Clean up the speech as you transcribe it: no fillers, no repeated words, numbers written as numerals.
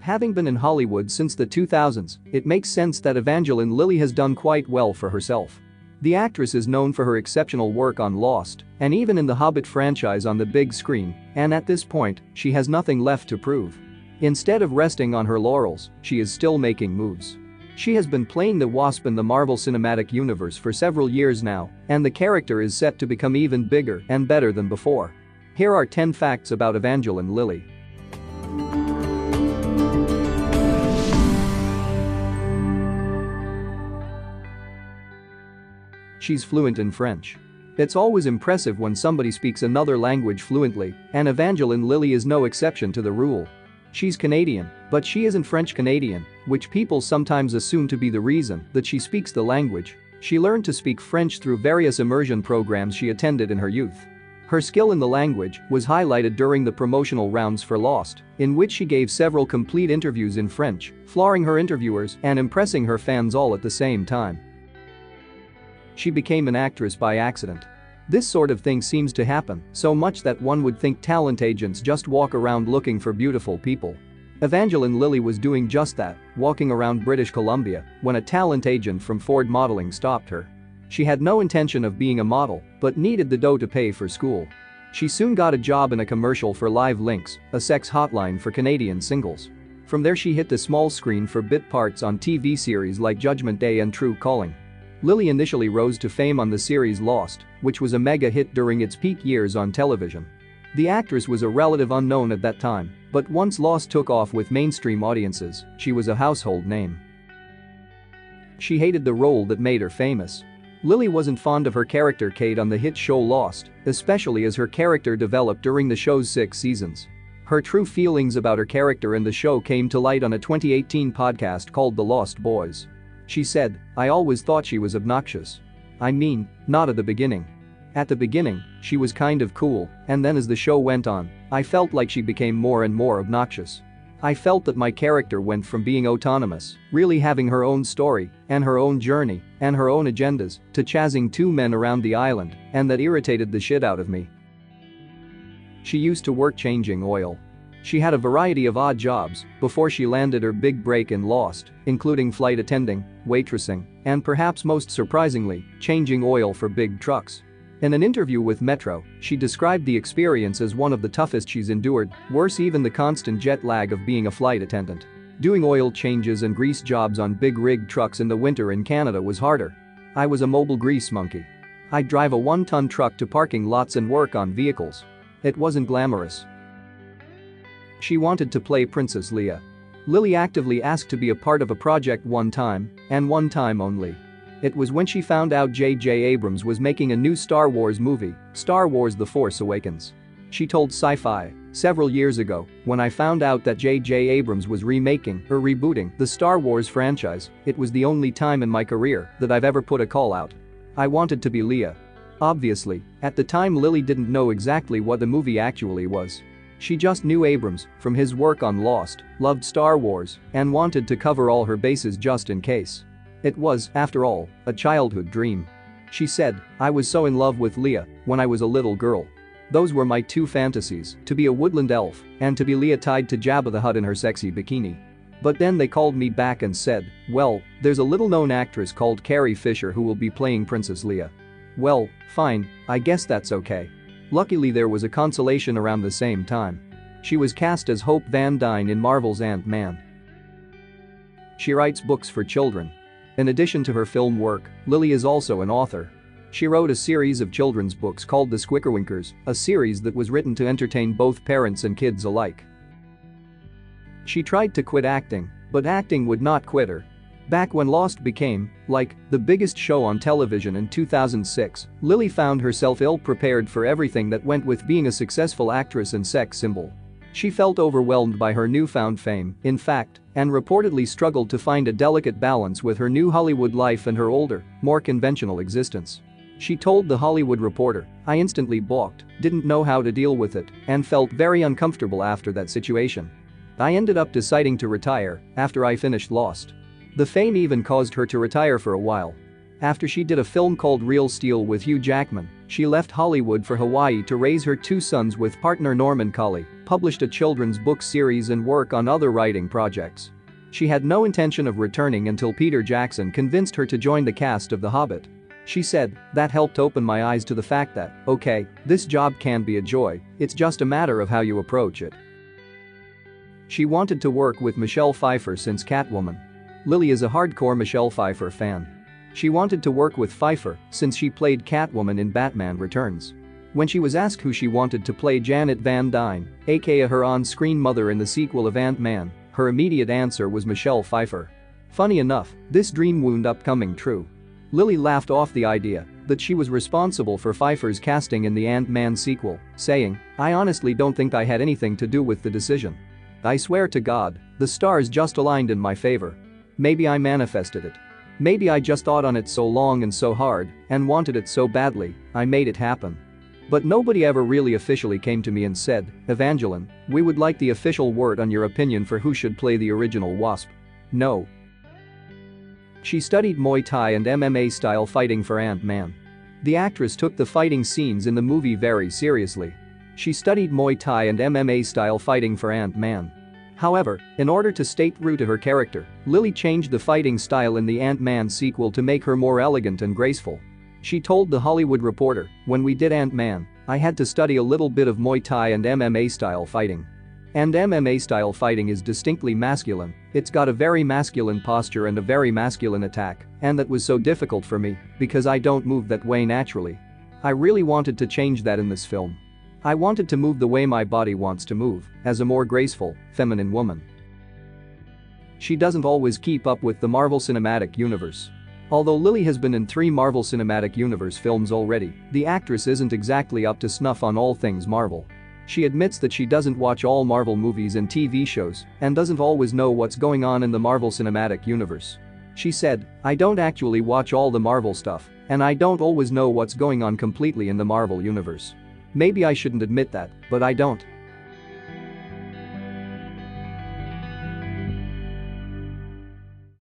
Having been in Hollywood since the 2000s, it makes sense that Evangeline Lilly has done quite well for herself. The actress is known for her exceptional work on Lost and even in the Hobbit franchise on the big screen, and at this point, she has nothing left to prove. Instead of resting on her laurels, she is still making moves. She has been playing the Wasp in the Marvel Cinematic Universe for several years now, and the character is set to become even bigger and better than before. Here are 10 facts about Evangeline Lilly. She's fluent in French. It's always impressive when somebody speaks another language fluently, and Evangeline Lilly is no exception to the rule. She's Canadian, but she isn't French Canadian, which people sometimes assume to be the reason that she speaks the language. She learned to speak French through various immersion programs she attended in her youth. Her skill in the language was highlighted during the promotional rounds for Lost, in which she gave several complete interviews in French, flooring her interviewers and impressing her fans all at the same time. She became an actress by accident. This sort of thing seems to happen so much that one would think talent agents just walk around looking for beautiful people. Evangeline Lilly was doing just that, walking around British Columbia, when a talent agent from Ford Modeling stopped her. She had no intention of being a model, but needed the dough to pay for school. She soon got a job in a commercial for Live Links, a sex hotline for Canadian singles. From there she hit the small screen for bit parts on TV series like Judgment Day and True Calling. Lilly initially rose to fame on the series Lost, which was a mega hit during its peak years on television. The actress was a relative unknown at that time, but once Lost took off with mainstream audiences, she was a household name. She hated the role that made her famous. Lilly wasn't fond of her character Kate on the hit show Lost, especially as her character developed during the show's 6 seasons. Her true feelings about her character in the show came to light on a 2018 podcast called The Lost Boys. She said, "I always thought she was obnoxious. I mean, not at the beginning. At the beginning, she was kind of cool, and then as the show went on, I felt like she became more and more obnoxious. I felt that my character went from being autonomous, really having her own story, and her own journey, and her own agendas, to chasing 2 men around the island, and that irritated the shit out of me." She used to work changing oil. She had a variety of odd jobs before she landed her big break in Lost, including flight attending, waitressing, and perhaps most surprisingly, changing oil for big trucks. In an interview with Metro, she described the experience as one of the toughest she's endured, worse even the constant jet lag of being a flight attendant. Doing oil changes and grease jobs on big rig trucks in the winter in Canada was harder. I was a mobile grease monkey. I'd drive a 1-ton truck to parking lots and work on vehicles. It wasn't glamorous. She wanted to play Princess Leia. Lilly actively asked to be a part of a project one time, and one time only. It was when she found out J.J. Abrams was making a new Star Wars movie, Star Wars The Force Awakens. She told Sci-Fi, "Several years ago, when I found out that J.J. Abrams was remaking or rebooting the Star Wars franchise, it was the only time in my career that I've ever put a call out. I wanted to be Leia." Obviously, at the time Lilly didn't know exactly what the movie actually was. She just knew Abrams from his work on Lost, loved Star Wars, and wanted to cover all her bases just in case. It was, after all, a childhood dream. She said, "I was so in love with Leia when I was a little girl. Those were my 2 fantasies, to be a woodland elf and to be Leia tied to Jabba the Hutt in her sexy bikini. But then they called me back and said, well, there's a little-known actress called Carrie Fisher who will be playing Princess Leia. Well, fine, I guess that's okay." Luckily there was a consolation around the same time. She was cast as Hope Van Dyne in Marvel's Ant-Man. She writes books for children. In addition to her film work, Lilly is also an author. She wrote a series of children's books called The Squickerwinkers, a series that was written to entertain both parents and kids alike. She tried to quit acting, but acting would not quit her. Back when Lost became, like, the biggest show on television in 2006, Lilly found herself ill-prepared for everything that went with being a successful actress and sex symbol. She felt overwhelmed by her newfound fame, in fact, and reportedly struggled to find a delicate balance with her new Hollywood life and her older, more conventional existence. She told The Hollywood Reporter, "I instantly balked, didn't know how to deal with it, and felt very uncomfortable after that situation. I ended up deciding to retire after I finished Lost." The fame even caused her to retire for a while. After she did a film called Real Steel with Hugh Jackman, she left Hollywood for Hawaii to raise her 2 sons with partner Norman Colley, published a children's book series and work on other writing projects. She had no intention of returning until Peter Jackson convinced her to join the cast of The Hobbit. She said, "That helped open my eyes to the fact that, okay, this job can be a joy, it's just a matter of how you approach it." She wanted to work with Michelle Pfeiffer since Catwoman. Lilly is a hardcore Michelle Pfeiffer fan. She wanted to work with Pfeiffer since she played Catwoman in Batman Returns. When she was asked who she wanted to play Janet Van Dyne, aka her on-screen mother in the sequel of Ant-Man, her immediate answer was Michelle Pfeiffer. Funny enough, this dream wound up coming true. Lilly laughed off the idea that she was responsible for Pfeiffer's casting in the Ant-Man sequel, saying, "I honestly don't think I had anything to do with the decision. I swear to God, the stars just aligned in my favor. Maybe I manifested it. Maybe I just thought on it so long and so hard and wanted it so badly, I made it happen." But nobody ever really officially came to me and said, "Evangeline, we would like the official word on your opinion for who should play the original Wasp." No. She studied Muay Thai and MMA style fighting for Ant-Man. The actress took the fighting scenes in the movie very seriously. She studied Muay Thai and MMA style fighting for Ant-Man. However, in order to stay true to her character, Lilly changed the fighting style in the Ant-Man sequel to make her more elegant and graceful. She told The Hollywood Reporter, "When we did Ant-Man, I had to study a little bit of Muay Thai and MMA style fighting. And MMA style fighting is distinctly masculine, it's got a very masculine posture and a very masculine attack, and that was so difficult for me because I don't move that way naturally. I really wanted to change that in this film. I wanted to move the way my body wants to move, as a more graceful, feminine woman." She doesn't always keep up with the Marvel Cinematic Universe. Although Lilly has been in 3 Marvel Cinematic Universe films already, the actress isn't exactly up to snuff on all things Marvel. She admits that she doesn't watch all Marvel movies and TV shows and doesn't always know what's going on in the Marvel Cinematic Universe. She said, "I don't actually watch all the Marvel stuff, and I don't always know what's going on completely in the Marvel Universe. Maybe I shouldn't admit that, but I don't."